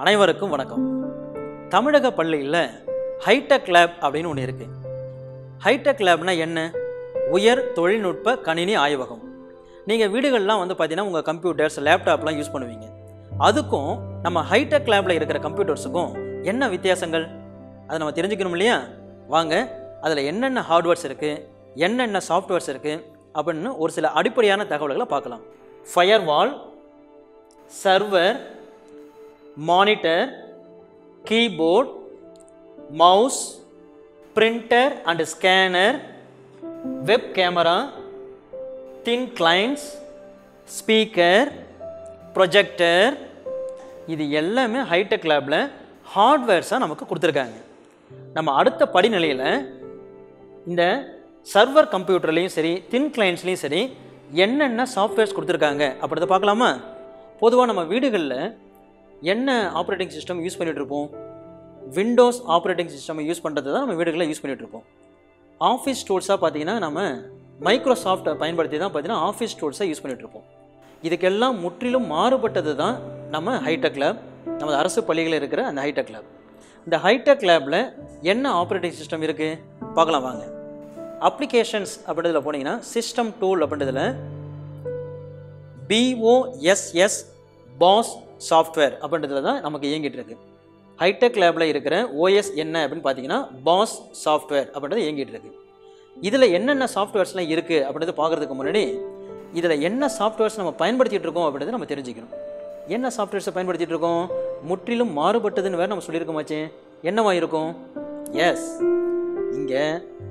அனைவருக்கும் வணக்கம். தமிழக பள்ளியில் ஹைடெக் லேப் அப்படின்னு ஒன்று இருக்குது. ஹைடெக் லேப்னா என்ன? உயர் தொழில்நுட்ப கணினி ஆய்வகம். நீங்கள் வீடுகள்லாம் பார்த்தீங்கன்னா உங்கள் கம்ப்யூட்டர்ஸ் லேப்டாப்லாம் யூஸ் பண்ணுவீங்க. அதுக்கும் நம்ம ஹைடெக் லேபில் இருக்கிற கம்ப்யூட்டர்ஸுக்கும் என்ன வித்தியாசங்கள் அதை நம்ம தெரிஞ்சுக்கணும் இல்லையா? வாங்க, அதில் என்னென்ன ஹார்ட்வேர்ஸ் இருக்குது, என்னென்ன சாஃப்ட்வேர்ஸ் இருக்குது அப்படின்னு ஒரு சில அடிப்படையான தகவல்களை பார்க்கலாம். Firewall, server, monitor, keyboard, mouse, printer and scanner, web camera, thin clients, speaker, projector, இது எல்லாமே ஹைடெக் லேபில் ஹார்ட்வேர்ஸாக நமக்கு கொடுத்துருக்காங்க. நம்ம அடுத்த படிநிலையில் இந்த சர்வர் கம்ப்யூட்டர்லேயும் சரி, தின் கிளைண்ட்ஸ்லேயும் சரி என்னென்ன சாஃப்ட்வேர்ஸ் கொடுத்துருக்காங்க அப்படின்றத பார்க்கலாமா? பொதுவாக நம்ம வீடுகளில் என்ன ஆப்ரேட்டிங் சிஸ்டம் யூஸ் பண்ணிகிட்ருப்போம்? விண்டோஸ் ஆப்ரேட்டிங் சிஸ்டம் யூஸ் பண்ணுறது தான் நம்ம வீடுகளில் யூஸ் பண்ணிகிட்ருப்போம். ஆஃபீஸ் டூல்ஸாக பார்த்தீங்கன்னா நம்ம மைக்ரோசாஃப்ட்டை பயன்படுத்தி தான் பார்த்தீங்கன்னா ஆஃபீஸ் டூல்ஸை யூஸ் பண்ணிகிட்ருப்போம். இதுக்கெல்லாம் முற்றிலும் மாறுபட்டது தான் நம்ம ஹைடெக் லேப், நமது அரசு பள்ளிகளில் இருக்கிற அந்த ஹைடெக் லேப். இந்த ஹைடெக் லேபில் என்ன ஆப்ரேட்டிங் சிஸ்டம் இருக்குது பார்க்கலாம் வாங்க. அப்ளிகேஷன்ஸ் அப்படின்றதுல போனீங்கன்னா சிஸ்டம் டூல் அப்படின்றதுல BOSS பாஸ் சாஃப்ட்வேர் அப்படின்றதுல தான் நமக்கு இயங்கிட்டு இருக்கு. ஹைடெக் லேபில் இருக்கிற OS என்ன அப்படின்னு பார்த்தீங்கன்னா பாஸ் சாஃப்ட்வேர் அப்படின்றது இயங்கிட்டு இருக்கு. இதில் என்னென்ன சாஃப்ட்வேர்ஸ்லாம் இருக்குது அப்படின்றத பார்க்குறதுக்கு முன்னாடி இதில் என்ன சாஃப்ட்வேர்ஸ் நம்ம பயன்படுத்திகிட்டு இருக்கோம் அப்படின்றத நம்ம தெரிஞ்சுக்கணும். என்ன சாஃப்ட்வேர்ஸை பயன்படுத்திகிட்டு இருக்கோம்? முற்றிலும் மாறுபட்டதுன்னு வேறு நம்ம சொல்லியிருக்கோமாச்சு. என்னவா இருக்கும்? எஸ், இங்கே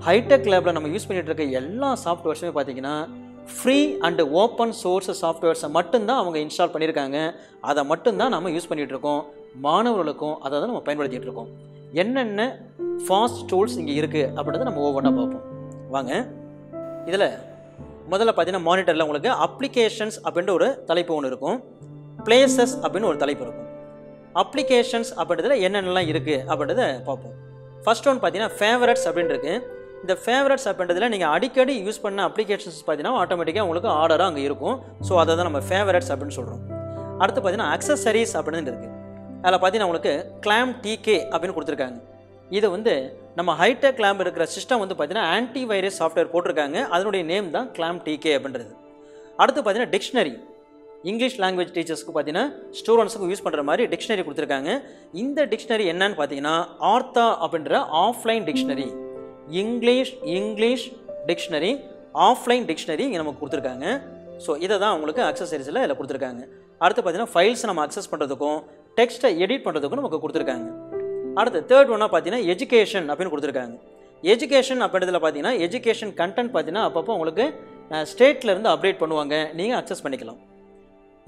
ஹைடெக் லேபில் நம்ம யூஸ் பண்ணிகிட்டு இருக்க எல்லா சாஃப்ட்வேர்ஸுமே பார்த்தீங்கன்னா ஃப்ரீ அண்டு ஓப்பன் சோர்ஸ் சாஃப்ட்வேர்ஸை மட்டும்தான் அவங்க இன்ஸ்டால் பண்ணியிருக்காங்க. அதை மட்டும்தான் நம்ம யூஸ் பண்ணிகிட்டு இருக்கோம். மாணவர்களுக்கும் அதை தான் நம்ம பயன்படுத்திகிட்டு இருக்கோம். என்னென்ன ஃபாஸ்ட் டூல்ஸ் இங்கே இருக்குது அப்படின்றத நம்ம ஒவ்வொன்றா பார்ப்போம் வாங்க. இதில் முதல்ல பார்த்தீங்கன்னா மானிட்டரில் உங்களுக்கு அப்ளிகேஷன்ஸ் அப்படின்ற ஒரு தலைப்பு ஒன்று இருக்கும், பிளேசஸ் அப்படின்னு ஒரு தலைப்பு இருக்கும். அப்ளிகேஷன்ஸ் அப்படின்றதுல என்னென்னலாம் இருக்குது அப்படின்றத பார்ப்போம். ஃபர்ஸ்ட் ஒன்று பார்த்தீங்கன்னா ஃபேவரட்ஸ் அப்படின்னு இருக்குது. இந்த ஃபேவரட்ஸ் அப்படின்றதுல நீங்கள் அடிக்கடி யூஸ் பண்ண அப்ளிகேஷன்ஸ் பார்த்தீங்கன்னா ஆட்டோமேட்டிக்காக உங்களுக்கு ஆர்டராக அங்கே இருக்கும். ஸோ அதை தான் நம்ம ஃபேவரட்ஸ் அப்படின்னு சொல்கிறோம். அடுத்து பார்த்தீங்கன்னா அக்சசரிஸ் அப்படின்னு இருக்குது. அதில் பார்த்தீங்கன்னா உங்களுக்கு கிளாம் TK அப்படின்னு கொடுத்துருக்காங்க. இது நம்ம ஹைடெக் லேப் இருக்கிற சிஸ்டம் பார்த்தீங்கன்னா ஆன்டி வைரஸ் சாஃப்ட்வேர் போட்டிருக்காங்க. அதனுடைய நேம் தான் கிளாம் TK அப்படின்றது. அடுத்து பார்த்தீங்கன்னா டிக்ஷனரி, இங்கிலீஷ் லாங்குவேஜ் டீச்சர்ஸ்க்கு பார்த்தீங்கன்னா ஸ்டூடெண்ட்ஸுக்கு யூஸ் பண்ணுற மாதிரி டிக்ஷனரி கொடுத்துருக்காங்க. இந்த டிக்ஷனரி என்னன்னு பார்த்தீங்கன்னா ஆர்த்தா அப்படின்ற offline dictionary, English dictionary, offline dictionary இங்கே நமக்கு கொடுத்துருக்காங்க. ஸோ இதை தான் உங்களுக்கு அக்சசரிஸில் இதில் கொடுத்துருக்காங்க. அடுத்து பார்த்தீங்கன்னா ஃபைல்ஸ் நம்ம அக்சஸ் பண்ணுறதுக்கும் டெக்ஸ்ட்டை எடிட் பண்ணுறதுக்கும் நமக்கு கொடுத்துருக்காங்க. அடுத்து தேர்ட் ஒன்றா பார்த்தீங்கன்னா எஜுகேஷன் அப்படின்னு கொடுத்துருக்காங்க. எஜுகேஷன் அப்படின்றதுல பார்த்தீங்கன்னா எஜுகேஷன் கண்டென்ட் பார்த்தீங்கன்னா அப்பப்போ உங்களுக்கு ஸ்டேட்லேருந்து அப்டேட் பண்ணுவாங்க, நீங்கள் அக்சஸ் பண்ணிக்கலாம்.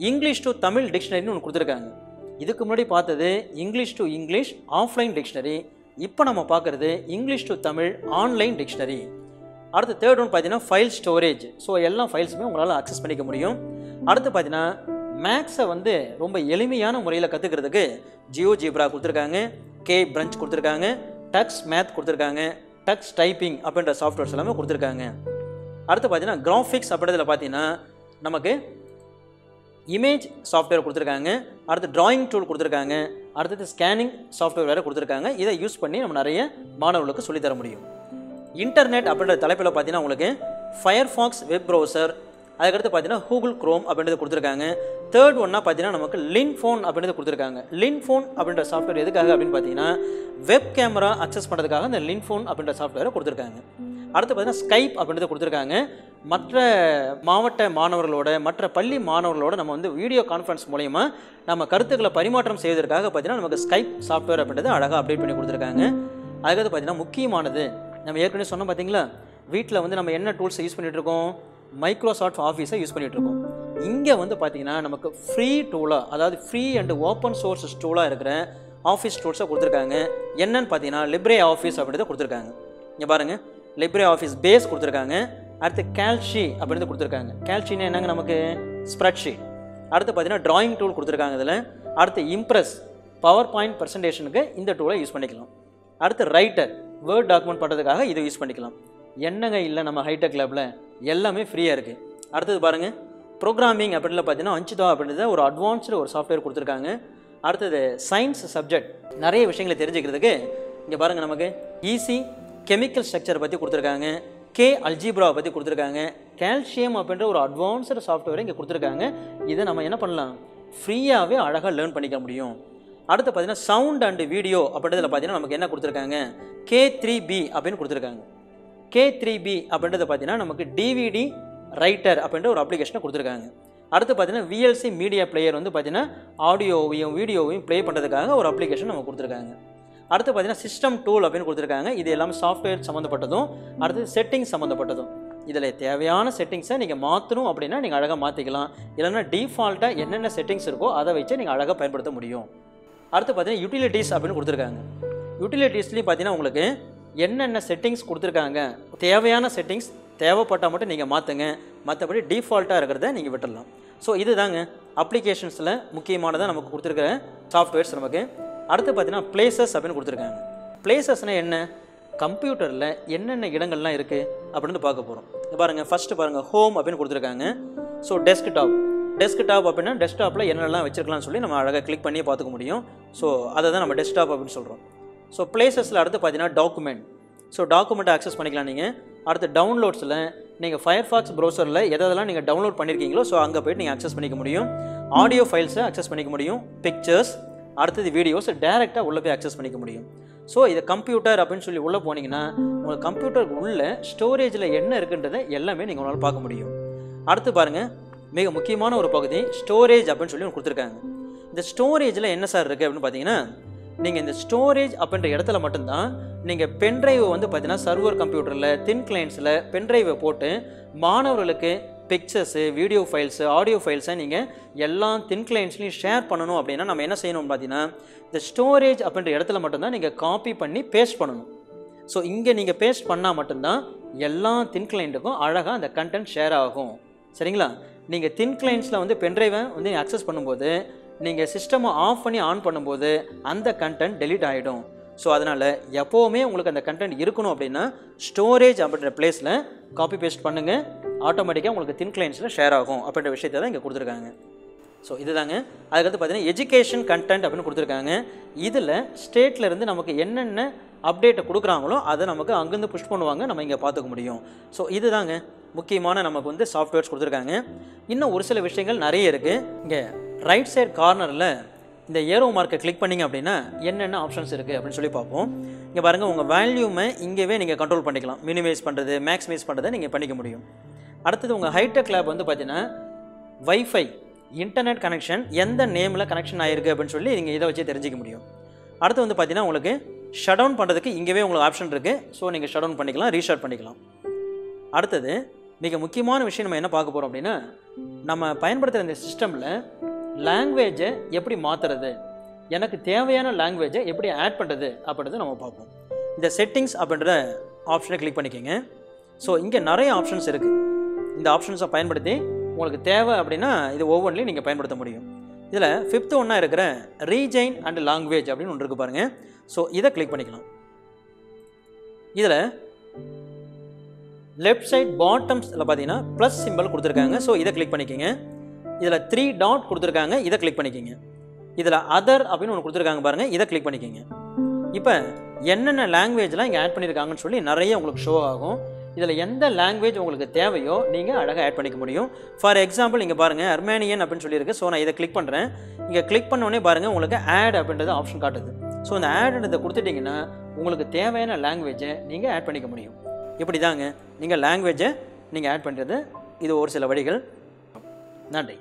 இங்கிலீஷ் டு தமிழ் டிக்ஷனரின்னு ஒன்று கொடுத்துருக்காங்க. இதுக்கு முன்னாடி பார்த்தது English to English offline dictionary. இப்போ நம்ம பார்க்குறது English to Tamil online dictionary. அடுத்து தேர்ட் ஒன் பார்த்தீங்கன்னா ஃபைல் ஸ்டோரேஜ். ஸோ எல்லா ஃபைல்ஸுமே உங்களால் அக்சஸ் பண்ணிக்க முடியும். அடுத்து பார்த்தீங்கன்னா மேக்ஸை ரொம்ப எளிமையான முறையில் கற்றுக்கிறதுக்கு ஜியோஜிப்ரா கொடுத்துருக்காங்க, K-Branch கொடுத்துருக்காங்க, டக்ஸ் மேத் கொடுத்துருக்காங்க, டக்ஸ் டைப்பிங் அப்படின்ற சாஃப்ட்வேர்ஸ் எல்லாமே கொடுத்துருக்காங்க. அடுத்து பார்த்தீங்கன்னா கிராஃபிக்ஸ் அப்படின்றதுல பார்த்தீங்கன்னா நமக்கு இமேஜ் சாஃப்ட்வேர் கொடுத்துருக்காங்க. அடுத்து டிராயிங் டூல் கொடுத்துருக்காங்க. அடுத்தது ஸ்கேனிங் சாஃப்ட்வேர் வேறு கொடுத்துருக்காங்க. இதை யூஸ் பண்ணி நம்ம நிறைய மாணவர்களுக்கு சொல்லித்தர முடியும். இன்டர்நெட் அப்படின்ற தலைப்பில் பார்த்தீங்கன்னா உங்களுக்கு ஃபயர்ஃபாக்ஸ் வெப் ப்ரௌசர், அதுக்கடுத்து பார்த்தீங்கன்னா கூகுள் குரோம் அப்படின்றது கொடுத்துருக்காங்க. தேர்ட் ஒன்னா பார்த்தீங்கன்னா நமக்கு லின்ஃபோன் அப்படின்றது கொடுத்துருக்காங்க. லின்ஃபோன் அப்படின்ற சாஃப்ட்வேர் எதுக்காக அப்படின்னு பார்த்தீங்கன்னா வெப் கேமரா அக்சஸ் பண்ணுறதுக்காக இந்த லின்ஃபோன் அப்படின்ற சாஃப்ட்வேரை கொடுத்துருக்காங்க. அடுத்து பார்த்தீங்கன்னா ஸ்கைப் அப்படின்றது கொடுத்துருக்காங்க. மற்ற மாவட்ட மாணவர்களோட, மற்ற பள்ளி மாணவர்களோட நம்ம வீடியோ கான்ஃபரன்ஸ் மூலயமா நம்ம கருத்துக்களை பரிமாற்றம் செய்வதற்காக பார்த்தீங்கன்னா நமக்கு ஸ்கைப் சாஃப்ட்வேர் அப்படின்றது அழகாக அப்டேட் பண்ணி கொடுத்துருக்காங்க. அதுக்கடுத்து பார்த்தீங்கன்னா முக்கியமானது நம்ம ஏற்கனவே சொன்னோம் பார்த்தீங்களா, வீட்டில் நம்ம என்ன டூல்ஸை யூஸ் பண்ணிகிட்ருக்கோம்? மைக்ரோசாஃப்ட் ஆஃபீஸை யூஸ் பண்ணிகிட்ருக்கோம். இங்கே பார்த்தீங்கன்னா நமக்கு ஃப்ரீ டூலாக, அதாவது ஃப்ரீ அண்டு ஓப்பன் சோர்ஸ் டூலாக இருக்கிற ஆஃபீஸ் டூல்ஸை கொடுத்துருக்காங்க. என்னன்னு பார்த்தீங்கன்னா லிப்ரே ஆஃபீஸ் அப்படின்றத கொடுத்துருக்காங்க. இங்கே பாருங்கள், லிப்ரே ஆஃபீஸ் பேஸ் கொடுத்துருக்காங்க. அடுத்து கேல்ஷி அப்படின்றது கொடுத்துருக்காங்க. கேல்ஷின்னா என்னங்க? நமக்கு ஸ்ப்ரெட்ஷீட். அடுத்து பார்த்தீங்கன்னா டிராயிங் டூல் கொடுத்துருக்காங்க இதில். அடுத்து இம்ப்ரெஸ், பவர் பாயிண்ட் ப்ரெசன்டேஷனுக்கு இந்த டூலை யூஸ் பண்ணிக்கலாம். அடுத்து ரைட்டர், வேர்ட் டாக்குமெண்ட் பண்ணுறதுக்காக இதை யூஸ் பண்ணிக்கலாம். என்னங்க இல்லை நம்ம ஹைடெக் லேபில் எல்லாமே ஃப்ரீயாக இருக்குது. அடுத்தது பாருங்கள், ப்ரோக்ராமிங் அப்படின்ல பார்த்தீங்கன்னா அஞ்சுதா அப்படின்றத ஒரு அட்வான்ஸ்டு ஒரு சாஃப்ட்வேர் கொடுத்துருக்காங்க. அடுத்தது சயின்ஸ் சப்ஜெக்ட் நிறைய விஷயங்களை தெரிஞ்சுக்கிறதுக்கு இங்கே பாருங்கள், நமக்கு ஈஸி கெமிக்கல் ஸ்ட்ரக்சரை பற்றி கொடுத்துருக்காங்க, கே அல்ஜீப்ராவை பற்றி கொடுத்துருக்காங்க, கால்சியம் அப்படின்ற ஒரு அட்வான்ஸ்டு சாஃப்ட்வேரை இங்கே கொடுத்துருக்காங்க. இதை நம்ம என்ன பண்ணலாம், ஃப்ரீயாகவே அழகாக லேர்ன் பண்ணிக்க முடியும். அடுத்து பார்த்தீங்கன்னா சவுண்ட் அண்ட் வீடியோ அப்படின்றதுல பார்த்தீங்கன்னா நமக்கு என்ன கொடுத்துருக்காங்க, K3B அப்படின்னு கொடுத்துருக்காங்க. K3B அப்படின்றது பார்த்தீங்கன்னா நமக்கு டிவிடி ரைட்டர் அப்படின்ற ஒரு அப்ளிகேஷனை கொடுத்துருக்காங்க. அடுத்து பார்த்தீங்கன்னா VLC மீடியா பிளேயர் வந்து பார்த்தீங்கன்னா ஆடியோவையும் வீடியோவையும் ப்ளே பண்ணுறதுக்காக ஒரு அப்ளிகேஷன் நம்ம கொடுத்துருக்காங்க. அடுத்து பார்த்தீங்கன்னா சிஸ்டம் டூல் அப்படின்னு கொடுத்துருக்காங்க. இது எல்லாமே சாஃப்ட்வேர் சம்மந்தப்பட்டதும் அடுத்து செட்டிங்ஸ் சம்மந்தப்பட்டதும். இதில் தேவையான செட்டிங்ஸை நீங்கள் மாற்றணும் அப்படின்னா நீங்கள் அழகாக மாற்றிக்கலாம். இல்லைன்னா டிஃபால்ட்டாக என்னென்ன செட்டிங்ஸ் இருக்கோ அதை வச்சு நீங்கள் அழகாக பயன்படுத்த முடியும். அடுத்து பார்த்தீங்கன்னா யூட்டிலிட்டிஸ் அப்படின்னு கொடுத்துருக்காங்க. யூட்டிலிட்டிஸ்லேயும் பார்த்தீங்கன்னா உங்களுக்கு என்னென்ன செட்டிங்ஸ் கொடுத்துருக்காங்க, தேவையான செட்டிங்ஸ் தேவைப்பட்டால் மட்டும் நீங்கள் மாற்றுங்க, மற்றபடி டிஃபால்ட்டாக இருக்கிறத நீங்கள் விட்டுடலாம். ஸோ இது தாங்க அப்ளிகேஷன்ஸில் முக்கியமானதாக நமக்கு கொடுத்துருக்கிற சாஃப்ட்வேர்ஸ் நமக்கு. அடுத்து பார்த்தீங்கன்னா பிளேசஸ் அப்படின்னு கொடுத்துருக்காங்க. பிளேசஸ்னால் என்ன, கம்ப்யூட்டரில் என்னென்ன இடங்கள்லாம் இருக்குது அப்படின்னு பார்க்க போகிறோம். பாருங்கள், ஃபஸ்ட்டு பாருங்கள் ஹோம் அப்படின்னு கொடுத்துருக்காங்க. ஸோ டெஸ்க்டாப் அப்படின்னா டெஸ்க்டாப்பில் என்னெல்லாம் வச்சுருக்கலாம்னு சொல்லி நம்ம அழகாக கிளிக் பண்ணி பார்த்துக்க முடியும். ஸோ அதை தான் நம்ம டெஸ்க்டாப் அப்படின்னு சொல்கிறோம். ஸோ பிளேசஸில் அடுத்து பார்த்தீங்கன்னா டாக்குமெண்ட். ஸோ டாக்குமெண்ட்டை ஆக்சஸ் பண்ணிக்கலாம் நீங்கள். அடுத்து டவுன்லோட்ஸில் நீங்கள் ஃபயர்ஃபாக்ஸ் ப்ரௌசரில் எதெல்லாம் நீங்கள் டவுன்லோட் பண்ணியிருக்கீங்களோ ஸோ அங்கே போய்ட்டு நீங்கள் அக்சஸ் பண்ணிக்க முடியும். ஆடியோ ஃபைல்ஸை அக்சஸ் பண்ணிக்க முடியும், பிக்சர்ஸ், அடுத்தது வீடியோஸ் டேரெக்டாக உள்ளே போய் அக்சஸ் பண்ணிக்க முடியும். ஸோ இது கம்ப்யூட்டர் அப்படின்னு சொல்லி உள்ளே போனீங்கன்னா உங்கள் கம்ப்யூட்டருக்கு உள்ள ஸ்டோரேஜில் என்ன இருக்குன்றதை எல்லாமே நீங்கள் உங்களால் பார்க்க முடியும். அடுத்து பாருங்கள், மிக முக்கியமான ஒரு பகுதி ஸ்டோரேஜ் அப்படின்னு சொல்லி கொடுத்துருக்காங்க. இந்த ஸ்டோரேஜில் என்ன சார் இருக்குது அப்படின்னு பார்த்தீங்கன்னா, நீங்கள் இந்த ஸ்டோரேஜ் அப்படின்ற இடத்துல மட்டும்தான் நீங்கள் பென்ட்ரைவை வந்து பார்த்தீங்கன்னா சர்வர் கம்ப்யூட்டரில் தின் கிளைண்ட்ஸில் பென்ட்ரைவை போட்டு மாணவர்களுக்கு பிக்சர்ஸு, வீடியோ ஃபைல்ஸு, ஆடியோ ஃபைல்ஸை நீங்கள் எல்லா தின் கிளைண்ட்ஸ்லையும் ஷேர் பண்ணணும் அப்படின்னா நம்ம என்ன செய்யணும்னு பார்த்தீங்கன்னா, இந்த ஸ்டோரேஜ் அப்படின்ற இடத்துல மட்டும்தான் நீங்கள் காப்பி பண்ணி பேஸ்ட் பண்ணணும். ஸோ இங்கே நீங்கள் பேஸ்ட் பண்ணால் மட்டும்தான் எல்லா தின் கிளைண்ட்டுக்கும் அழகாக அந்த கண்டென்ட் ஷேர் ஆகும். சரிங்களா? நீங்கள் தின் கிளைண்ட்ஸில் வந்து பென்ட்ரைவை வந்து அக்சஸ் பண்ணும்போது நீங்கள் சிஸ்டமை ஆஃப் பண்ணி ஆன் பண்ணும்போது அந்த கண்டென்ட் டெலீட் ஆகிடும். ஸோ அதனால் எப்போவுமே உங்களுக்கு அந்த கண்டென்ட் இருக்கணும் அப்படின்னா ஸ்டோரேஜ் அப்படின்ற பிளேஸில் காப்பி பேஸ்ட் பண்ணுங்கள், ஆட்டோமேட்டிக்காக உங்களுக்கு தின் கிளைண்ட்ஸில் ஷேர் ஆகும் அப்படின்ற விஷயத்தை தான் இங்கே கொடுத்துருக்காங்க. ஸோ இதுதாங்க. அதுக்கடுத்து பார்த்தீங்கன்னா எஜுகேஷன் கண்டென்ட் அப்படின்னு கொடுத்துருக்காங்க. இதில் ஸ்டேட்லேருந்து நமக்கு என்னென்ன அப்டேட்டை கொடுக்குறாங்களோ அதை நமக்கு அங்கேருந்து புஷ் பண்ணுவாங்க, நம்ம இங்கே பார்த்துக்க முடியும். ஸோ இதுதாங்க முக்கியமான நமக்கு வந்து சாஃப்ட்வேர்ஸ் கொடுத்துருக்காங்க. இன்னும் ஒரு சில விஷயங்கள் நிறைய இருக்குது. இங்கே ரைட் சைட் கார்னரில் இந்த ஏரோ மார்க்கை கிளிக் பண்ணிங்க அப்படின்னா என்னென்ன ஆப்ஷன்ஸ் இருக்குது அப்படின்னு சொல்லி பார்ப்போம். இங்கே பாருங்கள், உங்கள் வேல்யூமை இங்கேவே நீங்கள் கண்ட்ரோல் பண்ணிக்கலாம். மினிமைஸ் பண்ணுறது, மேக்ஸிமைஸ் பண்ணுறதை நீங்கள் பண்ணிக்க முடியும். அடுத்தது உங்கள் ஹைடெக் லேப் வந்து பார்த்தீங்கன்னா வைஃபை இன்டர்நெட் கனெக்ஷன் எந்த நேமில் கனெக்ஷன் ஆகிருக்கு அப்படின்னு சொல்லி நீங்கள் இதை வச்சு தெரிஞ்சிக்க முடியும். அடுத்து வந்து பார்த்தீங்கன்னா உங்களுக்கு ஷட் டவுன் பண்ணுறதுக்கு இங்கேவே உங்களுக்கு ஆப்ஷன் இருக்குது. ஸோ நீங்கள் ஷட் டவுன் பண்ணிக்கலாம், ரீஸ்டார்ட் பண்ணிக்கலாம். அடுத்தது மிக முக்கியமான விஷயம் நம்ம என்ன பார்க்க போகிறோம் அப்படின்னா, நம்ம பயன்படுத்துகிற இந்த சிஸ்டமில் லாங்குவேஜை எப்படி மாற்றுறது, எனக்கு தேவையான லாங்குவேஜை எப்படி ஆட் பண்ணுறது அப்படின்றத நம்ம பார்ப்போம். இந்த செட்டிங்ஸ் அப்படின்ற ஆப்ஷனை கிளிக் பண்ணிக்கோங்க. ஸோ இங்கே நிறைய ஆப்ஷன்ஸ் இருக்குது. இந்த ஆப்ஷன்ஸை பயன்படுத்தி உங்களுக்கு தேவை அப்படின்னா இது ஒவ்வொன்றிலையும் நீங்கள் பயன்படுத்த முடியும். இதில் 5th ஒன்றா இருக்கிற ரீஜைன் அண்ட் லாங்குவேஜ் அப்படின்னு ஒன்று இருக்குது பாருங்கள். ஸோ இதை கிளிக் பண்ணிக்கலாம். இதில் லெஃப்ட் சைட் பாட்டம்ஸில் பார்த்தீங்கன்னா ப்ளஸ் சிம்பிள் கொடுத்துருக்காங்க. ஸோ இதை கிளிக் பண்ணிக்கோங்க. இதில் 3 டாட் கொடுத்துருக்காங்க, இதை கிளிக் பண்ணிக்கோங்க. இதில் அதர் அப்படின்னு ஒன்று கொடுத்துருக்காங்க பாருங்கள், இதை கிளிக் பண்ணிக்கோங்க. இப்போ என்னென்ன லாங்குவேஜ்லாம் இங்கே ஆட் பண்ணியிருக்காங்கன்னு சொல்லி நிறைய உங்களுக்கு ஷோ ஆகும். இதில் எந்த லாங்குவேஜ் உங்களுக்கு தேவையோ நீங்கள் அழகாக ஆட் பண்ணிக்க முடியும். ஃபார் எக்ஸாம்பிள் இங்கே பாருங்கள் அர்மேனியன் அப்படின்னு சொல்லியிருக்கு. ஸோ நான் இதை கிளிக் பண்ணுறேன். இங்கே கிளிக் பண்ணோடனே பாருங்கள் உங்களுக்கு ஆட் அப்படின்றது ஆப்ஷன் காட்டுது. ஸோ அந்த ஆட்ன்றதை கொடுத்துட்டிங்கன்னா உங்களுக்கு தேவையான லாங்குவேஜை நீங்கள் ஆட் பண்ணிக்க முடியும். இப்படி தாங்க நீங்கள் லாங்குவேஜை நீங்கள் ஆட் பண்ணுறது. இது ஒரு சில வழிகள். நன்றி.